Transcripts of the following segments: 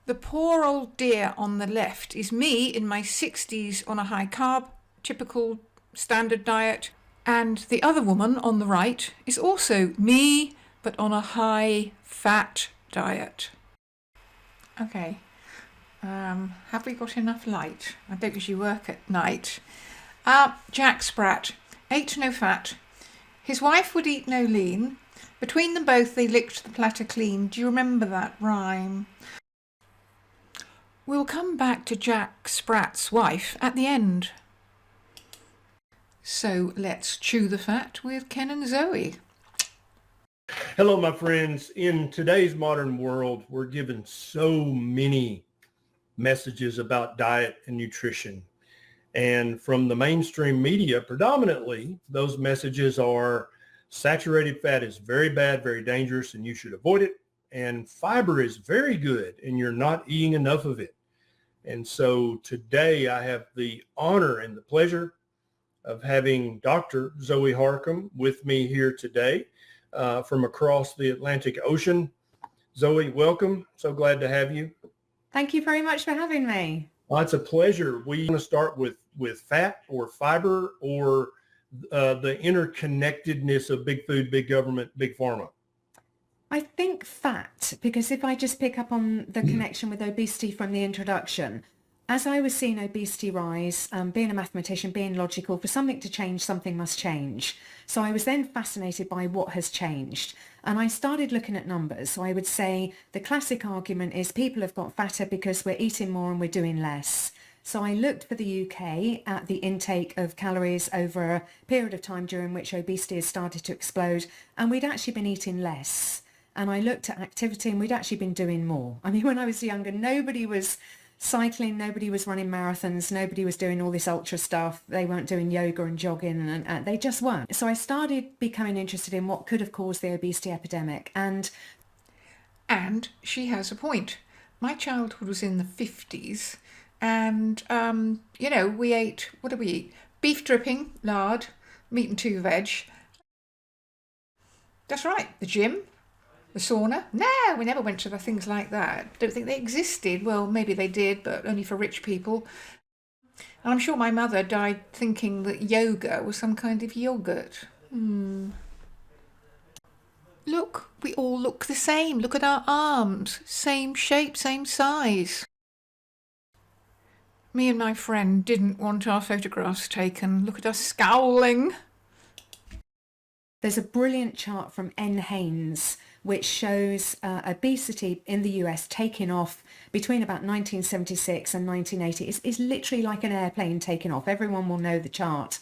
The poor old dear on the left is me in my 60s on a high carb, typical standard diet. And the other woman on the right is also me, but on a high fat diet. Okay, have we got enough light? I don't usually work at night. Jack Sprat, ate no fat. His wife would eat no lean. Between them both they licked the platter clean. Do you remember that rhyme? We'll come back to Jack Sprat's wife at the end. So let's chew the fat with Ken and Zoe. Hello, my friends. In today's modern world, we're given so many messages about diet and nutrition. And from the mainstream media, predominantly, those messages are saturated fat is very bad, very dangerous, and you should avoid it. And fiber is very good, and you're not eating enough of it. And so today I have the honor and the pleasure of having Dr. Zoe Harcombe with me here today from across the Atlantic Ocean. Zoe, welcome. So glad to have you. Thank you very much for having me. Well, it's a pleasure. We want to start with fat or fiber or the interconnectedness of big food, big government, big pharma. I think fat, because if I just pick up on the connection with obesity from the introduction, as I was seeing obesity rise, being a mathematician, being logical, for something to change, something must change. So I was then fascinated by what has changed. And I started looking at numbers. So I would say the classic argument is people have got fatter because we're eating more and we're doing less. So I looked for the UK at the intake of calories over a period of time during which obesity has started to explode, and we'd actually been eating less. And I looked at activity and we'd actually been doing more. I mean, when I was younger, nobody was cycling, nobody was running marathons, nobody was doing all this ultra stuff. They weren't doing yoga and jogging, and they just weren't. So I started becoming interested in what could have caused the obesity epidemic. And she has a point. My childhood was in the 50s. And, we ate, what did we eat? Beef dripping, lard, meat and 2 veg. That's right, the gym, the sauna. No, we never went to the things like that. Don't think they existed. Well, maybe they did, but only for rich people. And I'm sure my mother died thinking that yoga was some kind of yogurt. Look, we all look the same. Look at our arms. Same shape, same size. Me and my friend didn't want our photographs taken. Look at us scowling. there's a brilliant chart from N. Haynes which shows obesity in the US taking off between about 1976 and 1980. It's literally like an airplane taking off. Everyone will know the chart.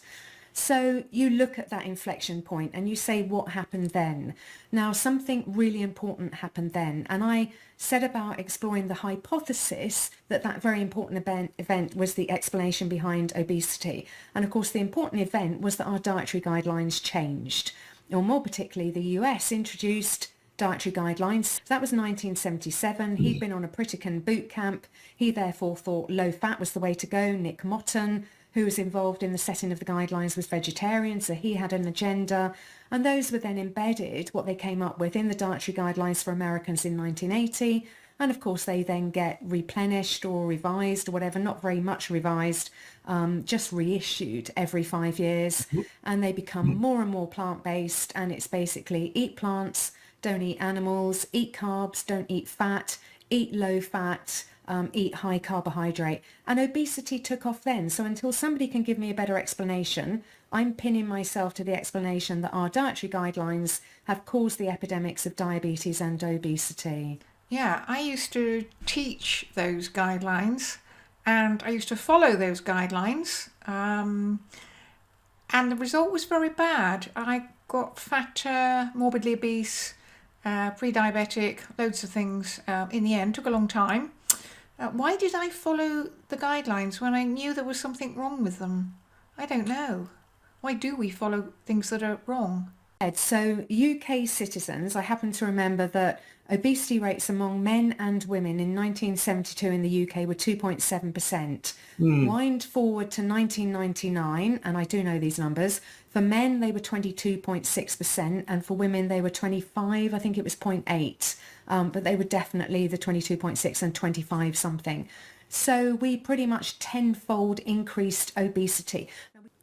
So you look at that inflection point and you say, what happened then? Now, something really important happened then. And I set about exploring the hypothesis that that very important event was the explanation behind obesity. And of course, the important event was that our dietary guidelines changed, or more particularly, the US introduced dietary guidelines. That was 1977. He'd been on a Pritikin boot camp. He therefore thought low fat was the way to go. Nick Motton, who was involved in the setting of the guidelines, was vegetarian, so he had an agenda. And those were then embedded, what they came up with, in the dietary guidelines for Americans in 1980. And of course, they then get replenished or revised or whatever, not very much revised, just reissued every 5 years. And they become more and more plant-based. And it's basically eat plants, don't eat animals, eat carbs, don't eat fat, eat low fat, eat high carbohydrate. And obesity took off then. So until somebody can give me a better explanation, I'm pinning myself to the explanation that our dietary guidelines have caused the epidemics of diabetes and obesity. Yeah, I used to teach those guidelines and I used to follow those guidelines. And the result was very bad. I got fatter, morbidly obese, pre-diabetic, loads of things in the end. Took a long time. Why did I follow the guidelines when I knew there was something wrong with them? I don't know. Why do we follow things that are wrong? So UK citizens, I happen to remember that obesity rates among men and women in 1972 in the UK were 2.7%. Wind forward to 1999, and I do know these numbers, for men they were 22.6%, and for women they were 25, I think it was 0.8, but they were definitely the 22.6 and 25 something. So we pretty much tenfold increased obesity.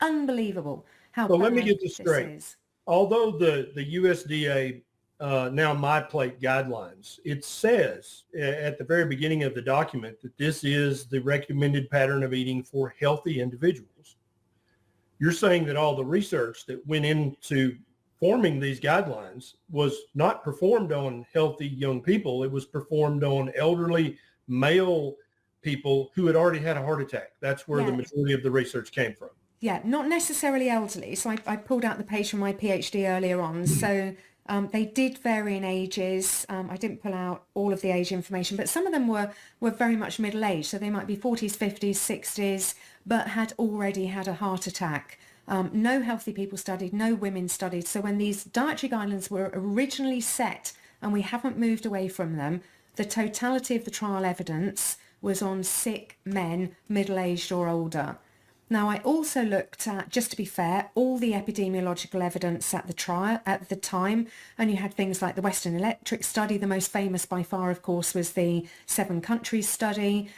Unbelievable how So let me bad get this straight. is. Although the USDA now My Plate guidelines, it says at the very beginning of the document that this is the recommended pattern of eating for healthy individuals. You're saying that all the research that went into forming these guidelines was not performed on healthy young people. It was performed on elderly male people who had already had a heart attack. That's where the majority of the research came from. Yeah, not necessarily elderly. So I pulled out the page from my PhD earlier on. So they did vary in ages. I didn't pull out all of the age information, but some of them were very much middle-aged. So they might be 40s, 50s, 60s, but had already had a heart attack. No healthy people studied, no women studied. So when these dietary guidelines were originally set, and we haven't moved away from them, the totality of the trial evidence was on sick men, middle-aged or older. Now, I also looked at, just to be fair, all the epidemiological evidence at the trial at the time, and you had things like the Western Electric study. The most famous by far, of course, was the 7 countries study.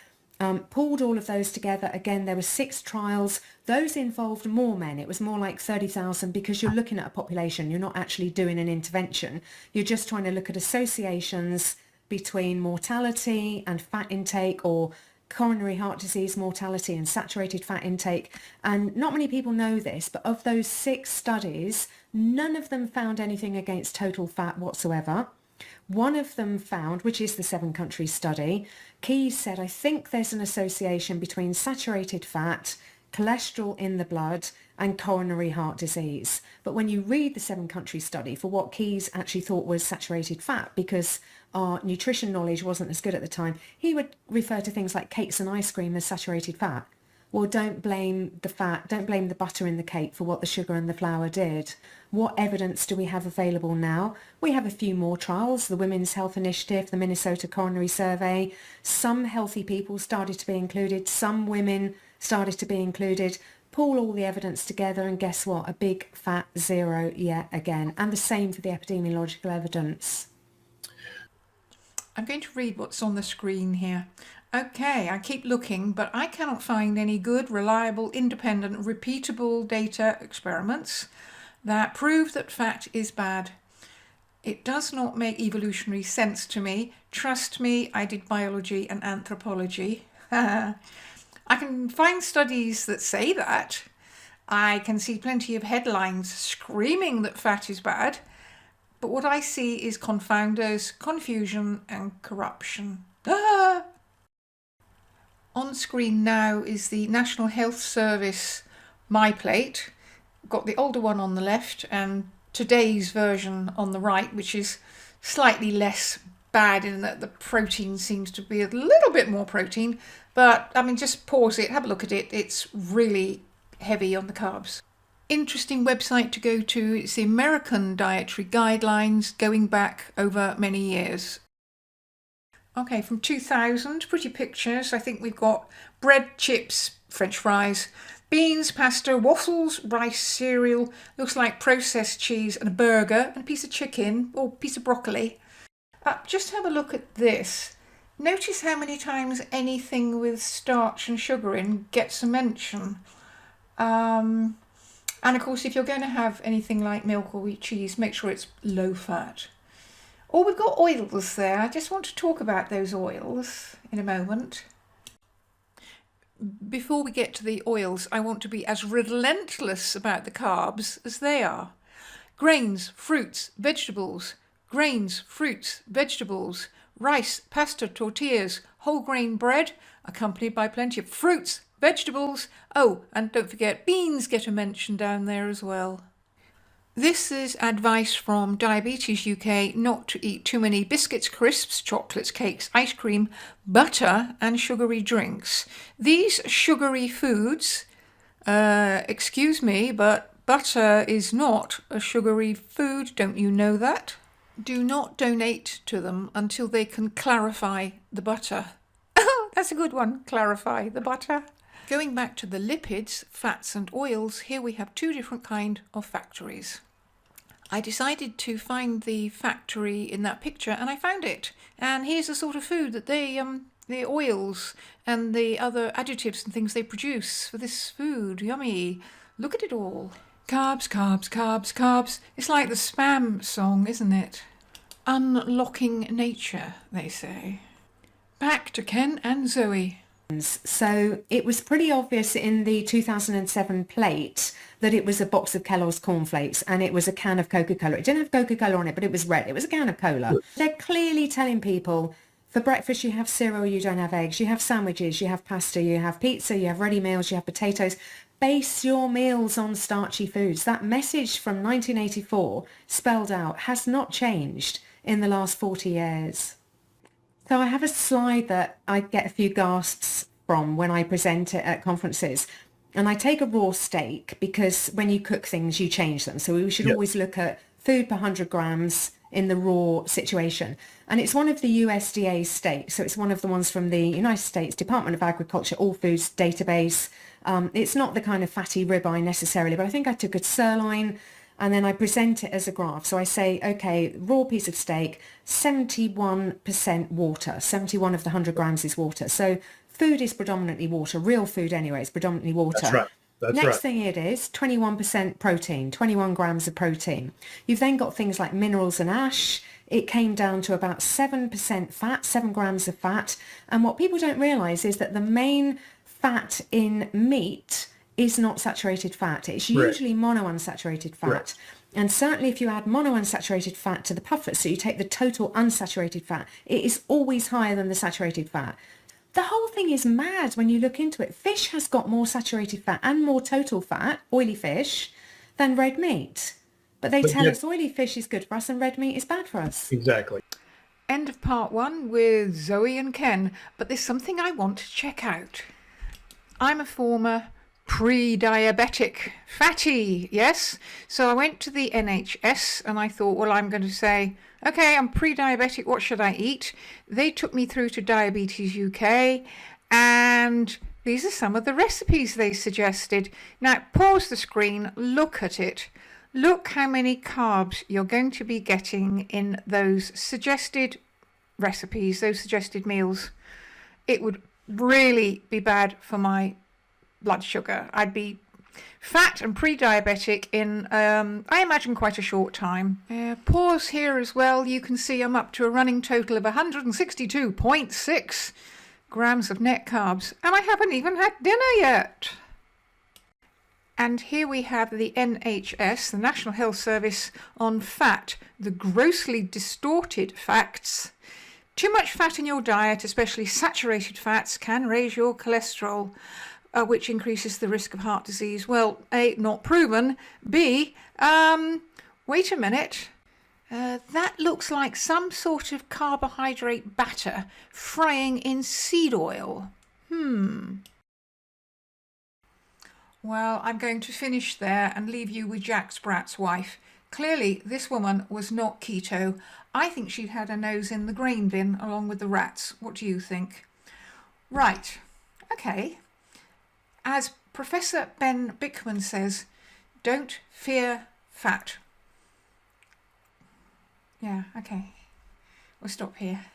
Pulled all of those together. Again, there were 6 trials. Those involved more men. It was more like 30,000 because you're looking at a population. You're not actually doing an intervention. You're just trying to look at associations between mortality and fat intake, or coronary heart disease mortality and saturated fat intake. And not many people know this, but of those 6 studies, none of them found anything against total fat whatsoever. One of them found, which is the 7 countries study, Keyes said, I think there's an association between saturated fat, cholesterol in the blood, and coronary heart disease. But when you read the 7 countries study for what Keyes actually thought was saturated fat, because our nutrition knowledge wasn't as good at the time, he would refer to things like cakes and ice cream as saturated fat. Well, don't blame the fat, don't blame the butter in the cake for what the sugar and the flour did. What evidence do we have available now? We have a few more trials, the Women's Health Initiative, the Minnesota Coronary Survey. Some healthy people started to be included, some women started to be included. Pull all the evidence together and guess what? A big fat zero yet again. And the same for the epidemiological evidence. I'm going to read what's on the screen here. Okay, I keep looking, but I cannot find any good, reliable, independent, repeatable data experiments that prove that fat is bad. It does not make evolutionary sense to me. Trust me, I did biology and anthropology. I can find studies that say that. I can see plenty of headlines screaming that fat is bad. But what I see is confounders, confusion and corruption. On screen now is the National Health Service My Plate. Got the older one on the left and today's version on the right, which is slightly less bad in that the protein seems to be a little bit more protein. But I mean, just pause it, have a look at it. It's really heavy on the carbs. Interesting website to go to. It's the American Dietary Guidelines going back over many years. Okay, from 2000, pretty pictures. I think we've got bread, chips, French fries, beans, pasta, waffles, rice, cereal, looks like processed cheese and a burger and a piece of chicken or piece of broccoli. Just have a look at this. Notice how many times anything with starch and sugar in gets a mention. And of course, if you're going to have anything like milk or wheat cheese, make sure it's low fat. Oh, we've got oils there. I just want to talk about those oils in a moment. Before we get to the oils, I want to be as relentless about the carbs as they are. Grains, fruits, vegetables. Grains, fruits, vegetables. Rice, pasta, tortillas, whole grain bread, accompanied by plenty of fruits, vegetables. Oh, and don't forget, beans get a mention down there as well. This is advice from Diabetes UK not to eat too many biscuits, crisps, chocolates, cakes, ice cream, butter and sugary drinks. These sugary foods, excuse me, but Butter is not a sugary food, don't you know that? Do not donate to them until they can clarify the butter. That's a good one, clarify the butter. Going back to the lipids, fats and oils, here we have two different kind of factories. I decided to find the factory in that picture and I found it. And here's the sort of food that the oils and the other additives and things they produce for this food. Yummy. Look at it all. Carbs, carbs, carbs, carbs. It's like the Spam song, isn't it? Unlocking nature, they say. Back to Ken and Zoe. So it was pretty obvious in the 2007 plate that it was a box of Kellogg's cornflakes and it was a can of Coca-Cola. It didn't have Coca-Cola on it, but it was red. It was a can of cola. They're clearly telling people, for breakfast you have cereal, you don't have eggs, you have sandwiches, you have pasta, you have pizza, you have ready meals, you have potatoes. Base your meals on starchy foods. That message from 1984 spelled out has not changed in the last 40 years. So I have a slide that I get a few gasps from when I present it at conferences. And I take a raw steak because when you cook things, you change them. So we should always look at food per 100 grams in the raw situation. And it's one of the USDA steaks. So it's one of the ones from the United States Department of Agriculture All Foods database. It's not the kind of fatty ribeye necessarily, but I think I took a sirloin and then I present it as a graph. So I say, okay, raw piece of steak, 71% water, 71 of the 100 grams is water. So food is predominantly water, real food anyway, is predominantly water. That's right. Next thing it is 21% protein, 21 grams of protein. You've then got things like minerals and ash. It came down to about 7% fat, 7 grams of fat. And what people don't realise is that the main fat in meat is not saturated fat. It's usually monounsaturated fat. Right. And certainly if you add monounsaturated fat to the puffer, so you take the total unsaturated fat, it is always higher than the saturated fat. The whole thing is mad when you look into it. Fish has got more saturated fat and more total fat, oily fish, than red meat. But they tell us oily fish is good for us and red meat is bad for us. Exactly. End of part 1 with Zoe and Ken, but there's something I want to check out. I'm a former pre-diabetic fatty, yes? So I went to the NHS and I thought, well, I'm going to say, okay, I'm pre-diabetic, what should I eat? They took me through to Diabetes UK and these are some of the recipes they suggested. Now, pause the screen, look at it. Look how many carbs you're going to be getting in those suggested recipes, those suggested meals. It would really be bad for my blood sugar. I'd be fat and pre-diabetic in, I imagine, quite a short time. Pause here as well. You can see I'm up to a running total of 162.6 grams of net carbs, and I haven't even had dinner yet. And here we have the NHS, the National Health Service, on fat, the grossly distorted facts. Too much fat in your diet, especially saturated fats, can raise your cholesterol, which increases the risk of heart disease. Well, A, not proven. B, wait a minute. That looks like some sort of carbohydrate batter frying in seed oil. Well, I'm going to finish there and leave you with Jack Sprat's wife. Clearly, this woman was not keto. I think she'd had her nose in the grain bin along with the rats. What do you think? Right. Okay. As Professor Ben Bickman says, don't fear fat. Yeah, okay. We'll stop here.